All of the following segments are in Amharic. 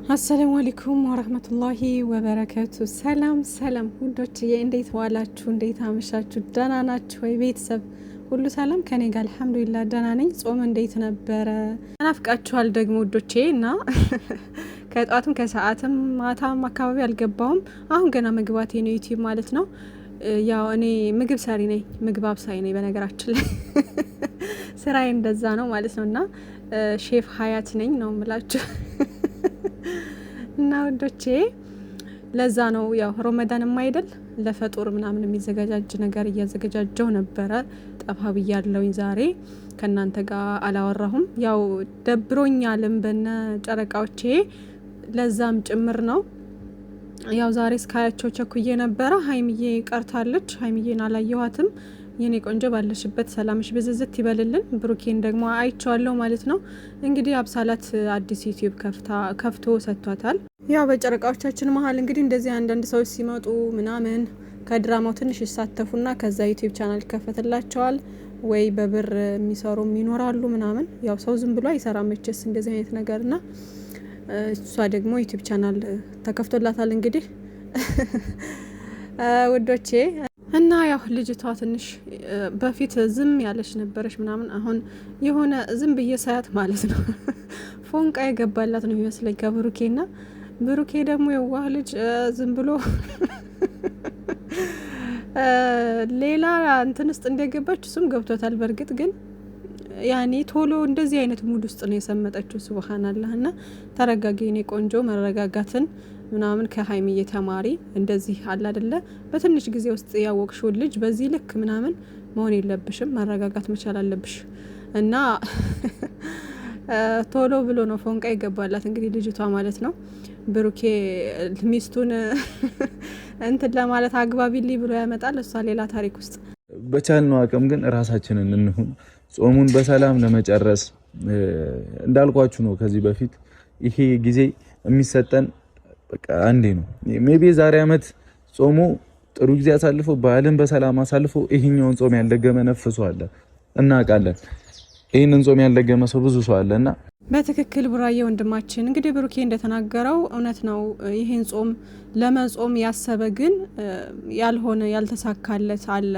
አሰላሙ አለይኩም ወራህመቱላሂ ወበረካቱ። ሰላም ሰላም ውዶችዬ፣ እንዴት ዋላችሁ? እንዴት አመሻችሁ? ደህና ናችሁ ወይ? ቤተሰብ ሁሉ ሰላም ከኔ ጋር አልሐምዱሊላህ ደህና ነኝ። ጾም እንዴት ነበረ? ናፍቃችኋል ደግሞ ውዶቼ እና ከጧትም ከሰዓትም ማታም አካባቢ አልገባውም። አሁን ገና መግባቴ ነው ዩቲዩብ ማለት ነው። ያው እኔ ምግብ ሰሪ ነኝ፣ ምግብ አብሳይ ነኝ በነገራችን ላይ ስራዬ እንደዛ ነው ማለት ነው። እና ሼፍ ሀያት ነኝ ነው የምላችሁ እና ወዶቼ ለዛ ነው ያው ረመዳንም አይደል ለፈጡር ምናምን የሚዘጋጃጅ ነገር እያዘጋጃጀው ነበረ። ጠፋ ብያለሁኝ ዛሬ ከናንተ ጋር አላወራሁም። ያው ደብሮኛልም በነ ጨረቃዎቼ ለዛም ጭምር ነው። ያው ዛሬ እስካያቸው ቸኩዬ ነበረ። ሀይሚዬ ቀርታለች። ሀይሚዬን አላየኋትም። የኔ ቆንጆ ባለሽበት ሰላምሽ ብዝዝት ይበልልን። ብሩኬን ደግሞ አይቼዋለሁ ማለት ነው። እንግዲህ አብሳላት አዲስ ዩቲዩብ ከፍቶ ሰጥቷታል። ያው በጨረቃዎቻችን መሀል እንግዲህ እንደዚህ አንዳንድ ሰዎች ሲመጡ ምናምን ከድራማው ትንሽ ይሳተፉና ከዛ ዩቲዩብ ቻናል ይከፈትላቸዋል ወይ በብር የሚሰሩም ይኖራሉ ምናምን። ያው ሰው ዝም ብሎ አይሰራም መቼስ እንደዚህ አይነት ነገርና እሷ ደግሞ ዩቲዩብ ቻናል ተከፍቶላታል እንግዲህ ውዶቼ። እና ያው ልጅቷ ትንሽ በፊት ዝም ያለች ነበረች ምናምን፣ አሁን የሆነ ዝም ብዬ ሳያት ማለት ነው ፎንቃ የገባላት ነው ይመስለኝ ከብሩኬና ብሩኬ ደግሞ የዋህ ልጅ ዝም ብሎ ሌላ እንትን ውስጥ እንደገባች እሱም ገብቶታል። በእርግጥ ግን ያኔ ቶሎ እንደዚህ አይነት ሙድ ውስጥ ነው የሰመጠችው። ሱብሃንአላህ። እና ተረጋጊ የኔ ቆንጆ፣ መረጋጋትን ምናምን ከሀይሚዬ ተማሪ። እንደዚህ አለ አይደለ በትንሽ ጊዜ ውስጥ ያወቅሽውን ልጅ በዚህ ልክ ምናምን መሆን የለብሽም። መረጋጋት መቻል አለብሽ። እና ቶሎ ብሎ ነው ፎንቃ ይገባላት እንግዲህ ልጅቷ ማለት ነው። ብሩኬ ሚስቱን እንትን ለማለት አግባቢልኝ ብሎ ያመጣል፣ እሷ ሌላ ታሪክ ውስጥ። በቻልነው አቅም ግን ራሳችንን እንሁን፣ ጾሙን በሰላም ለመጨረስ እንዳልኳችሁ ነው። ከዚህ በፊት ይሄ ጊዜ የሚሰጠን በቃ አንዴ ነው። ሜቢ ዛሬ አመት ጾሙ ጥሩ ጊዜ አሳልፎ በዓልን በሰላም አሳልፎ ይሄኛውን ጾም ያልደገመ ነፍሱ አለ እናውቃለን። ይሄንን ጾም ያልደገመ ሰው ብዙ ሰው አለና በትክክል ቡራዬ ወንድማችን እንግዲህ ብሩኬ እንደተናገረው እውነት ነው። ይሄን ጾም ለመጾም ያሰበ ግን ያልሆነ ያልተሳካለት አለ።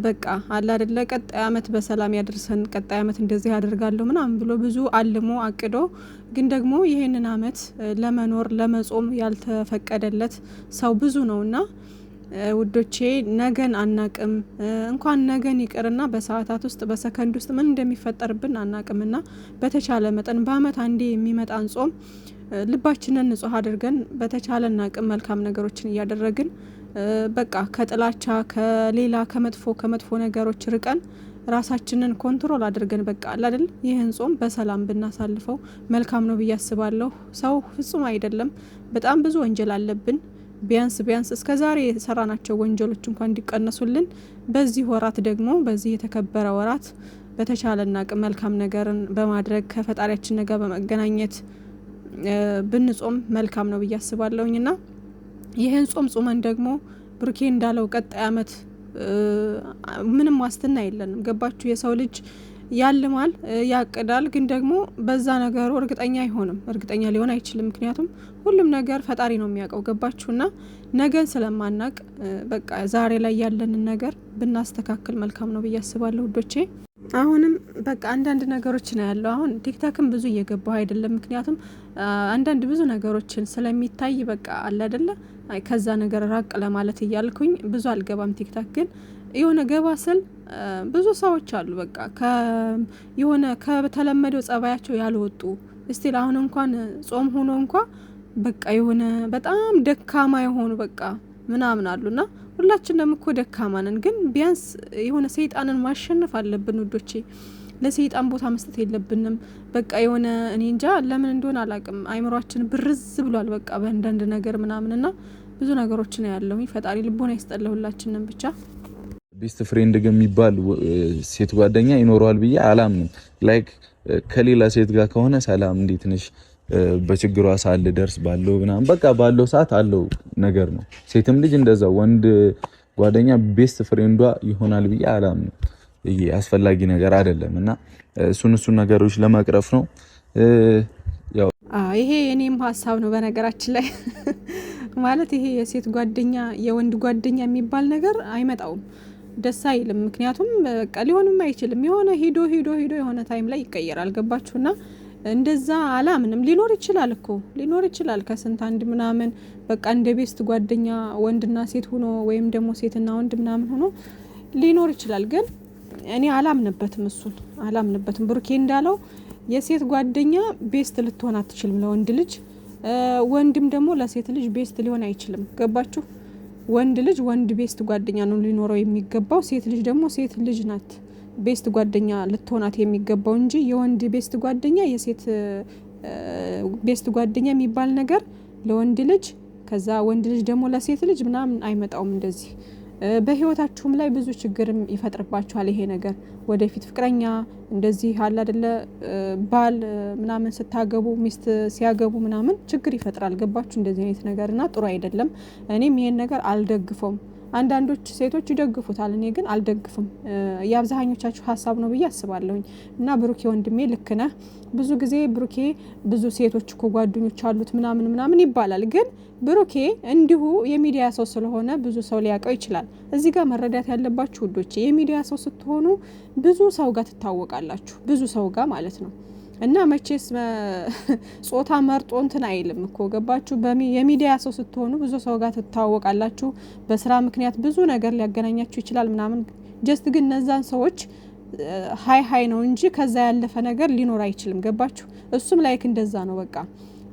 በቃ አለ አይደለ ቀጣይ አመት በሰላም ያደርሰን፣ ቀጣይ አመት እንደዚህ ያደርጋለሁ ምናምን ብሎ ብዙ አልሞ አቅዶ ግን ደግሞ ይሄንን አመት ለመኖር ለመጾም ያልተፈቀደለት ሰው ብዙ ነውና ውዶቼ ነገን አናቅም። እንኳን ነገን ይቅርና በሰዓታት ውስጥ በሰከንድ ውስጥ ምን እንደሚፈጠርብን አናቅምና በተቻለ መጠን በአመት አንዴ የሚመጣን ጾም ልባችንን ንጹህ አድርገን በተቻለን አቅም መልካም ነገሮችን እያደረግን በቃ ከጥላቻ ከሌላ ከመጥፎ ነገሮች ርቀን ራሳችንን ኮንትሮል አድርገን በቃ አይደል ይህን ጾም በሰላም ብናሳልፈው መልካም ነው ብዬ አስባለሁ። ሰው ፍጹም አይደለም። በጣም ብዙ ወንጀል አለብን። ቢያንስ እስከዛሬ የሰራናቸው ወንጀሎች እንኳን እንዲቀነሱልን በዚህ ወራት ደግሞ በዚህ የተከበረ ወራት በተቻለና አቅም መልካም ነገርን በማድረግ ከፈጣሪያችን ጋር በመገናኘት ብንጾም መልካም ነው ብዬ አስባለሁኝና ይህን ጾም ጾመን ደግሞ ብሩኬ እንዳለው ቀጣይ አመት ምንም ዋስትና የለንም። ገባችሁ? የሰው ልጅ ያልማል ያቅዳል፣ ግን ደግሞ በዛ ነገሩ እርግጠኛ አይሆንም፣ እርግጠኛ ሊሆን አይችልም። ምክንያቱም ሁሉም ነገር ፈጣሪ ነው የሚያውቀው። ገባችሁና ነገን ስለማናቅ በቃ ዛሬ ላይ ያለንን ነገር ብናስተካክል መልካም ነው ብዬ አስባለሁ ውዶቼ። አሁንም በቃ አንዳንድ ነገሮች ነው ያለው። አሁን ቲክታክም ብዙ እየገባሁ አይደለም፣ ምክንያቱም አንዳንድ ብዙ ነገሮችን ስለሚታይ በቃ አለ አይደለ ከዛ ነገር ራቅ ለማለት እያልኩኝ ብዙ አልገባም። ቲክታክ ግን የሆነ ገባ ስል ብዙ ሰዎች አሉ በቃ የሆነ ከተለመደው ጸባያቸው ያልወጡ እስቲል አሁን እንኳን ጾም ሆኖ እንኳን በቃ የሆነ በጣም ደካማ የሆኑ በቃ ምናምን አሉና ሁላችንም እኮ ደካማ ነን፣ ግን ቢያንስ የሆነ ሰይጣንን ማሸነፍ አለብን ውዶቼ። ለሰይጣን ቦታ መስጠት የለብንም። በቃ የሆነ እኔ እንጃ ለምን እንደሆነ አላቅም፣ አይምሯችን ብርዝ ብሏል በቃ በአንዳንድ ነገር ምናምንና ብዙ ነገሮች ነው ያለው። ፈጣሪ ልቦና ይስጠን ሁላችንም ብቻ። ቤስት ፍሬንድ ግን የሚባል ሴት ጓደኛ ይኖረዋል ብዬ አላምንም። ላይክ ከሌላ ሴት ጋር ከሆነ ሰላም እንዴት ነሽ በችግሯ ሳል ደርስ ባለው ምናምን በቃ ባለው ሰዓት አለው ነገር ነው። ሴትም ልጅ እንደዛ ወንድ ጓደኛ ቤስት ፍሬንዷ ይሆናል ብዬ አላምንም። ይሄ አስፈላጊ ነገር አይደለም እና እሱን ነገሮች ለመቅረፍ ነው። ይሄ የኔም ሀሳብ ነው በነገራችን ላይ ማለት ይሄ የሴት ጓደኛ የወንድ ጓደኛ የሚባል ነገር አይመጣውም፣ ደስ አይልም። ምክንያቱም በቃ ሊሆንም አይችልም። የሆነ ሂዶ የሆነ ታይም ላይ ይቀየራል። ገባችሁና እንደዛ አላምንም። ሊኖር ይችላል እኮ ሊኖር ይችላል ከስንት አንድ ምናምን በቃ እንደ ቤስት ጓደኛ ወንድና ሴት ሆኖ ወይም ደግሞ ሴትና ወንድ ምናምን ሆኖ ሊኖር ይችላል። ግን እኔ አላምንበትም፣ እሱን አላምንበትም። ብሩኬ እንዳለው የሴት ጓደኛ ቤስት ልትሆን አትችልም ለወንድ ልጅ፣ ወንድም ደግሞ ለሴት ልጅ ቤስት ሊሆን አይችልም። ገባችሁ? ወንድ ልጅ ወንድ ቤስት ጓደኛ ነው ሊኖረው የሚገባው፣ ሴት ልጅ ደግሞ ሴት ልጅ ናት ቤስት ጓደኛ ልትሆናት የሚገባው እንጂ የወንድ ቤስት ጓደኛ የሴት ቤስት ጓደኛ የሚባል ነገር ለወንድ ልጅ ከዛ ወንድ ልጅ ደግሞ ለሴት ልጅ ምናምን አይመጣውም እንደዚህ። በህይወታችሁም ላይ ብዙ ችግርም ይፈጥርባችኋል ይሄ ነገር። ወደፊት ፍቅረኛ እንደዚህ አለ አይደለ ባል ምናምን ስታገቡ ሚስት ሲያገቡ ምናምን ችግር ይፈጥራል። ገባችሁ? እንደዚህ አይነት ነገርና ጥሩ አይደለም። እኔም ይሄን ነገር አልደግፈውም። አንዳንዶች ሴቶች ይደግፉታል፣ እኔ ግን አልደግፍም። የአብዛኞቻችሁ ሀሳብ ነው ብዬ አስባለሁኝ። እና ብሩኬ ወንድሜ ልክ ነህ። ብዙ ጊዜ ብሩኬ ብዙ ሴቶች እኮ ጓደኞች አሉት ምናምን ይባላል። ግን ብሩኬ እንዲሁ የሚዲያ ሰው ስለሆነ ብዙ ሰው ሊያውቀው ይችላል። እዚህ ጋር መረዳት ያለባችሁ ውዶች፣ የሚዲያ ሰው ስትሆኑ ብዙ ሰው ጋር ትታወቃላችሁ፣ ብዙ ሰው ጋር ማለት ነው። እና መቼስ ጾታ መርጦ እንትን አይልም እኮ ገባችሁ? የሚዲያ ሰው ስትሆኑ ብዙ ሰው ጋር ትታወቃላችሁ። በስራ ምክንያት ብዙ ነገር ሊያገናኛችሁ ይችላል ምናምን። ጀስት ግን እነዛን ሰዎች ሀይ ነው እንጂ ከዛ ያለፈ ነገር ሊኖር አይችልም። ገባችሁ? እሱም ላይክ እንደዛ ነው በቃ።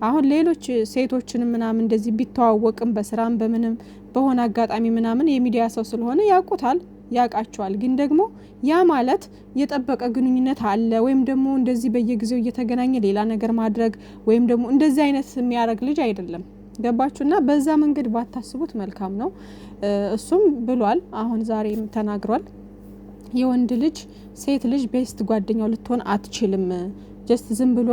አሁን ሌሎች ሴቶችን ምናምን እንደዚህ ቢተዋወቅም በስራም በምንም በሆነ አጋጣሚ ምናምን የሚዲያ ሰው ስለሆነ ያውቁታል፣ ያውቃቸዋል። ግን ደግሞ ያ ማለት የጠበቀ ግንኙነት አለ ወይም ደግሞ እንደዚህ በየጊዜው እየተገናኘ ሌላ ነገር ማድረግ ወይም ደግሞ እንደዚህ አይነት የሚያደርግ ልጅ አይደለም። ገባችሁና በዛ መንገድ ባታስቡት መልካም ነው። እሱም ብሏል፣ አሁን ዛሬም ተናግሯል። የወንድ ልጅ ሴት ልጅ ቤስት ጓደኛው ልትሆን አትችልም። ጀስት ዝም ብሎ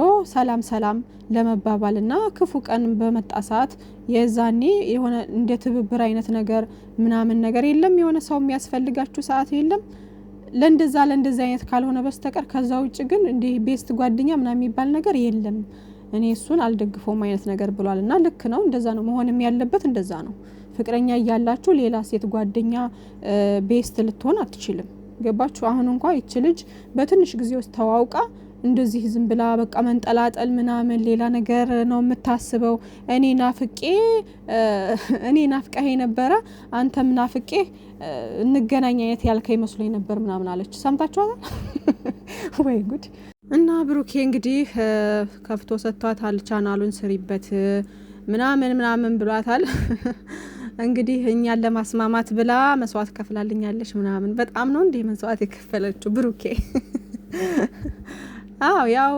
ሰላም ለመባባልና ክፉ ቀን በመጣ ሰዓት የዛኔ የሆነ እንደ ትብብር አይነት ነገር ምናምን ነገር የለም። የሆነ ሰው የሚያስፈልጋችሁ ሰዓት የለም ለእንደዛ አይነት ካልሆነ በስተቀር ከዛ ውጭ ግን እንዲህ ቤስት ጓደኛ ምናምን የሚባል ነገር የለም። እኔ እሱን አልደግፈውም አይነት ነገር ብሏል። እና ልክ ነው፣ እንደዛ ነው መሆንም ያለበት፣ እንደዛ ነው። ፍቅረኛ እያላችሁ ሌላ ሴት ጓደኛ ቤስት ልትሆን አትችልም። ገባችሁ? አሁን እንኳን ይች ልጅ በትንሽ ጊዜ ውስጥ ተዋውቃ እንደዚህ ዝም ብላ በቃ መንጠላጠል ምናምን ሌላ ነገር ነው የምታስበው። እኔ ናፍቀህ ነበረ አንተም ናፍቄ እንገናኝ አይነት ያልከኝ መስሎኝ ነበር ምናምን አለች። ሰምታችኋል? ወይ ጉድ! እና ብሩኬ እንግዲህ ከፍቶ ሰጥቷታል፣ ቻናሉን ስሪበት ምናምን ብሏታል። እንግዲህ እኛን ለማስማማት ብላ መስዋዕት ከፍላልኛለች ምናምን። በጣም ነው እንዴ መስዋዕት የከፈለችው ብሩኬ? ያው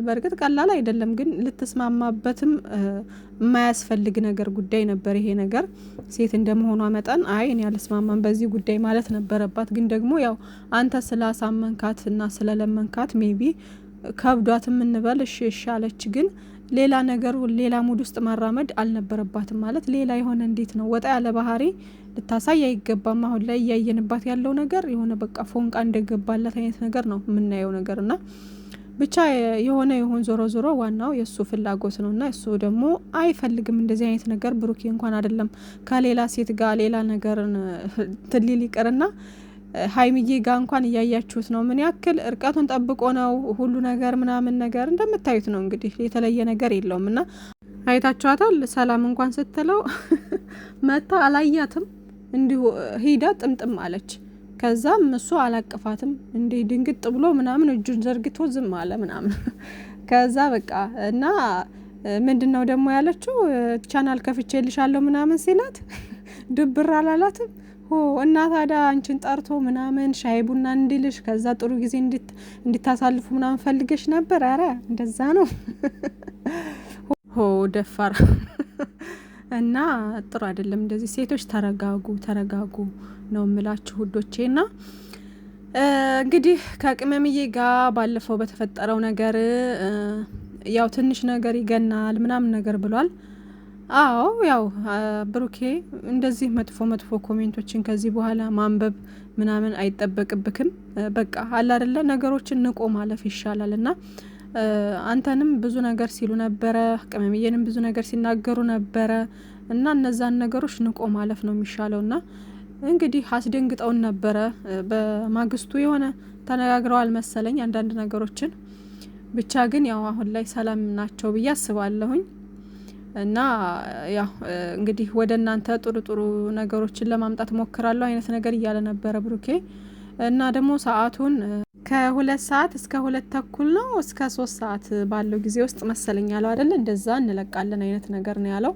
በእርግጥ ቀላል አይደለም፣ ግን ልትስማማበትም የማያስፈልግ ነገር ጉዳይ ነበር ይሄ ነገር። ሴት እንደመሆኗ መጠን እኔ አልስማማም በዚህ ጉዳይ ማለት ነበረባት። ግን ደግሞ ያው አንተ ስላሳመንካት እና ስለለመንካት ሜቢ ከብዷትም እንበል እሺ አለች። ግን ሌላ ነገር ሌላ ሙድ ውስጥ ማራመድ አልነበረባትም። ማለት ሌላ የሆነ እንዴት ነው ወጣ ያለ ባህሪ ልታሳይ አይገባም። አሁን ላይ እያየንባት ያለው ነገር የሆነ በቃ ፎንቃ እንደገባላት አይነት ነገር ነው የምናየው ነገር እና ብቻ የሆነ ይሁን ዞሮ ዋናው የእሱ ፍላጎት ነው እና እሱ ደግሞ አይፈልግም እንደዚህ አይነት ነገር። ብሩኬ እንኳን አይደለም ከሌላ ሴት ጋር ሌላ ነገር ትሊል ይቅርና ሀይሚዬ ጋር እንኳን እያያችሁት ነው ምን ያክል እርቀቱን ጠብቆ ነው ሁሉ ነገር ምናምን ነገር እንደምታዩት ነው። እንግዲህ የተለየ ነገር የለውም እና አይታችኋታል። ሰላም እንኳን ስትለው መታ አላያትም፣ እንዲሁ ሂዳ ጥምጥም አለች። ከዛም እሱ አላቀፋትም፣ እንዴ ድንግጥ ብሎ ምናምን እጁን ዘርግቶ ዝም አለ ምናምን። ከዛ በቃ እና ምንድነው ደግሞ ያለችው ቻናል ከፍቼልሻለሁ ምናምን ሲላት ድብር አላላትም። እና ታዲያ አንቺን ጠርቶ ምናምን ሻይ ቡና እንዲልሽ ከዛ ጥሩ ጊዜ እንድታሳልፉ ምናምን ፈልገሽ ነበር? አረ እንደዛ ነው። ደፋር እና ጥሩ አይደለም እንደዚህ። ሴቶች ተረጋጉ ነው የምላችሁ ውዶቼ። ና እንግዲህ ከቅመምዬ ጋር ባለፈው በተፈጠረው ነገር ያው ትንሽ ነገር ይገናል ምናምን ነገር ብሏል። ያው ብሩኬ እንደዚህ መጥፎ ኮሜንቶችን ከዚህ በኋላ ማንበብ ምናምን አይጠበቅብክም። በቃ አለ አይደለ ነገሮችን ንቆ ማለፍ ይሻላል። እና አንተንም ብዙ ነገር ሲሉ ነበረ፣ ቅመምዬንም ብዙ ነገር ሲናገሩ ነበረ እና እነዛን ነገሮች ንቆ ማለፍ ነው የሚሻለውና እንግዲህ አስደንግጠውን ነበረ። በማግስቱ የሆነ ተነጋግረዋል መሰለኝ አንዳንድ ነገሮችን ብቻ ግን ያው አሁን ላይ ሰላም ናቸው ብዬ አስባለሁኝ። እና ያው እንግዲህ ወደ እናንተ ጥሩ ጥሩ ነገሮችን ለማምጣት ሞክራለሁ አይነት ነገር እያለ ነበረ ብሩኬ። እና ደግሞ ሰዓቱን ከ2 ሰዓት እስከ 2 ተኩል ነው እስከ 3 ሰዓት ባለው ጊዜ ውስጥ መሰለኝ ያለው አይደለ? እንደዛ እንለቃለን አይነት ነገር ነው ያለው።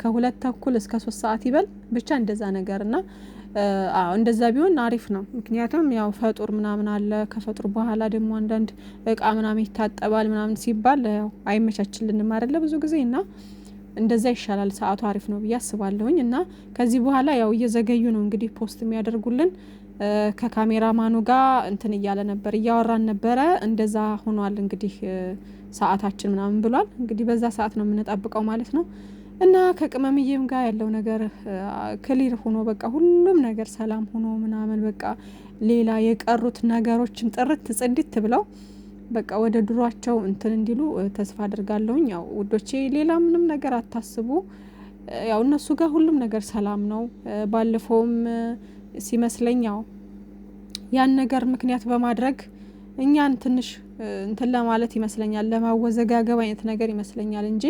ከ2 ተኩል እስከ 3 ሰዓት ይበል ብቻ እንደዛ ነገር እና እንደዛ ቢሆን አሪፍ ነው። ምክንያቱም ያው ፈጡር ምናምን አለ፣ ከፈጡር በኋላ ደግሞ አንዳንድ እቃ ምናምን ይታጠባል ምናምን ሲባል ያው አይመቻችልንም አይደለ ብዙ ጊዜ እና እንደዛ ይሻላል። ሰዓቱ አሪፍ ነው ብዬ አስባለሁኝ። እና ከዚህ በኋላ ያው እየዘገዩ ነው እንግዲህ ፖስት የሚያደርጉልን። ከካሜራማኑ ጋር እንትን እያለ ነበር እያወራን ነበረ። እንደዛ ሆኗል እንግዲህ ሰዓታችን ምናምን ብሏል። እንግዲህ በዛ ሰዓት ነው የምንጠብቀው ማለት ነው። እና ከቅመምዬም ጋር ያለው ነገር ክሊር ሆኖ በቃ ሁሉም ነገር ሰላም ሆኖ ምናምን በቃ ሌላ የቀሩት ነገሮችን ጥርት ጽድት ብለው በቃ ወደ ድሯቸው እንትን እንዲሉ ተስፋ አድርጋለሁኝ። ያው ውዶቼ ሌላ ምንም ነገር አታስቡ። ያው እነሱ ጋር ሁሉም ነገር ሰላም ነው። ባለፈውም ሲመስለኝ ያው ያን ነገር ምክንያት በማድረግ እኛን ትንሽ እንትን ለማለት ይመስለኛል፣ ለማወዘጋገብ አይነት ነገር ይመስለኛል እንጂ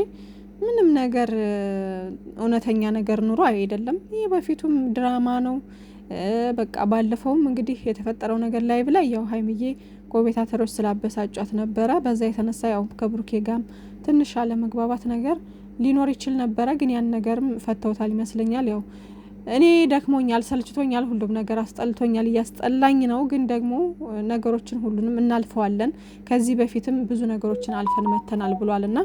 ምንም ነገር እውነተኛ ነገር ኑሮ አይደለም። ይሄ በፊቱም ድራማ ነው። በቃ ባለፈውም እንግዲህ የተፈጠረው ነገር ላይ ብላ ያው ሀይሚዬ ኮሜንታተሮች ስላበሳጯት ነበረ። በዛ የተነሳ ያው ከብሩኬ ጋም ትንሽ አለመግባባት ነገር ሊኖር ይችል ነበረ። ግን ያን ነገርም ፈተውታል ይመስለኛል። ያው እኔ ደክሞኛል፣ ሰልችቶኛል፣ ሁሉም ነገር አስጠልቶኛል፣ እያስጠላኝ ነው። ግን ደግሞ ነገሮችን ሁሉንም እናልፈዋለን። ከዚህ በፊትም ብዙ ነገሮችን አልፈን መተናል ብሏልና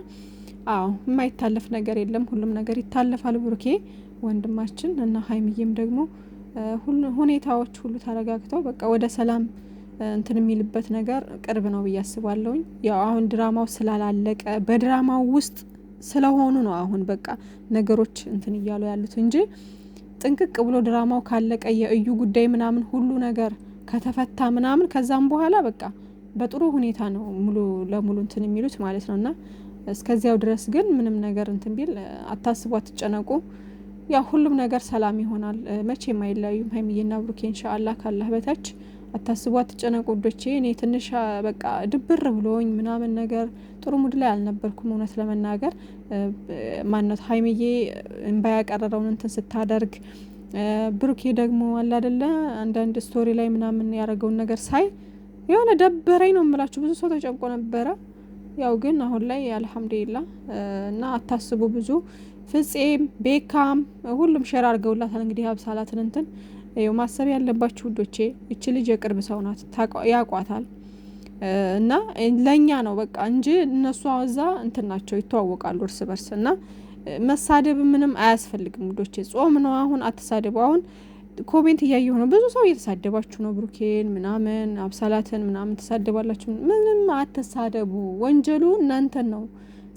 አዎ የማይታለፍ ነገር የለም፣ ሁሉም ነገር ይታለፋል። ብሩኬ ወንድማችን እና ሀይሚዬም ደግሞ ሁኔታዎች ሁሉ ተረጋግተው በቃ ወደ ሰላም እንትን የሚልበት ነገር ቅርብ ነው ብዬ አስባለሁኝ። ያው አሁን ድራማው ስላላለቀ በድራማው ውስጥ ስለሆኑ ነው አሁን በቃ ነገሮች እንትን እያሉ ያሉት እንጂ ጥንቅቅ ብሎ ድራማው ካለቀ የእዩ ጉዳይ ምናምን ሁሉ ነገር ከተፈታ ምናምን ከዛም በኋላ በቃ በጥሩ ሁኔታ ነው ሙሉ ለሙሉ እንትን የሚሉት ማለት ነውና እስከዚያው ድረስ ግን ምንም ነገር እንትን ቢል አታስቡ፣ አትጨነቁ። ያው ሁሉም ነገር ሰላም ይሆናል። መቼም አይለያዩም ሀይሚዬና ብሩኬ ኢንሻአላህ ካላህ በታች። አታስቡ፣ አትጨነቁ ውዶቼ። እኔ ትንሽ በቃ ድብር ብሎኝ ምናምን ነገር ጥሩ ሙድ ላይ አልነበርኩም እውነት ለመናገር። ማነት ሀይሚዬ እንባ ያቀረረውን እንትን ስታደርግ ብሩኬ ደግሞ አለ አይደለ አንዳንድ ስቶሪ ላይ ምናምን ያደረገውን ነገር ሳይ የሆነ ደበረኝ ነው የምላችሁ። ብዙ ሰው ተጨንቆ ነበረ። ያው ግን አሁን ላይ አልሐምዱሊላህ እና አታስቡ ብዙ ፍጼም ቤካም ሁሉም ሼር አድርገውላታል። እንግዲህ አብሳላትን እንትን ይኸው ማሰብ ያለባችሁ ውዶቼ እቺ ልጅ የቅርብ ሰው ናት፣ ያቋታል እና ለኛ ነው በቃ እንጂ እነሱ አወዛ እንትን ናቸው፣ ይተዋወቃሉ እርስ በርስ እና መሳደብ ምንም አያስፈልግም ውዶቼ። ጾም ነው አሁን አትሳደቡ። አሁን ኮሜንት እያየሁ ነው፣ ብዙ ሰው እየተሳደባችሁ ነው። ብሩኬን ምናምን አብሳላትን ምናምን ተሳደባላችሁ። ምንም አትሳደቡ። ወንጀሉ እናንተን ነው፣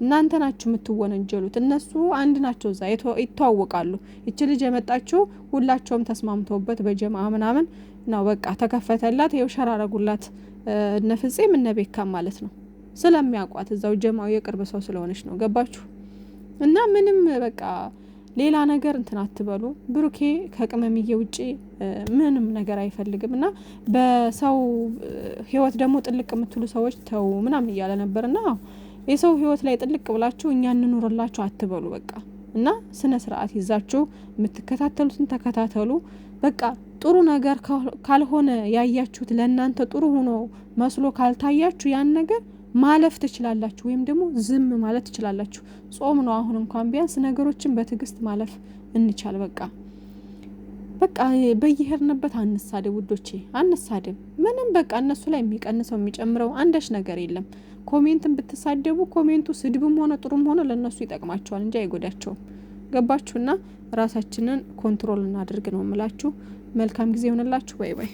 እናንተ ናችሁ የምትወነጀሉት። እነሱ አንድ ናቸው፣ እዛ ይተዋወቃሉ። እቺ ልጅ የመጣችው ሁላቸውም ተስማምተውበት በጀማ ምናምን ነው። በቃ ተከፈተላት፣ ይኸው ሸራረጉላት እነ ፍጼም እነ ቤካም ማለት ነው። ስለሚያውቋት እዛው ጀማው የቅርብ ሰው ስለሆነች ነው። ገባችሁ? እና ምንም በቃ ሌላ ነገር እንትን አትበሉ። ብሩኬ ከቅመምዬ ውጪ ምንም ነገር አይፈልግም እና በሰው ህይወት ደግሞ ጥልቅ የምትሉ ሰዎች ተው ምናምን እያለ ነበርና የሰው ህይወት ላይ ጥልቅ ብላችሁ እኛ እንኑርላችሁ አትበሉ። በቃ እና ስነ ስርዓት ይዛችሁ የምትከታተሉትን ተከታተሉ። በቃ ጥሩ ነገር ካልሆነ ያያችሁት ለእናንተ ጥሩ ሆኖ መስሎ ካልታያችሁ ያን ነገር ማለፍ ትችላላችሁ፣ ወይም ደግሞ ዝም ማለት ትችላላችሁ። ጾም ነው አሁን እንኳን ቢያንስ ነገሮችን በትዕግስት ማለፍ እንቻል። በቃ በየሄድንበት አንሳደብ ውዶቼ፣ አንሳደብ። ምንም በቃ እነሱ ላይ የሚቀንሰው የሚጨምረው አንዳች ነገር የለም። ኮሜንትን ብትሳደቡ ኮሜንቱ ስድብም ሆነ ጥሩም ሆነ ለእነሱ ይጠቅማቸዋል እንጂ አይጎዳቸውም። ገባችሁና ራሳችንን ኮንትሮል እናድርግ ነው የምላችሁ። መልካም ጊዜ ይሆንላችሁ። ባይ ባይ።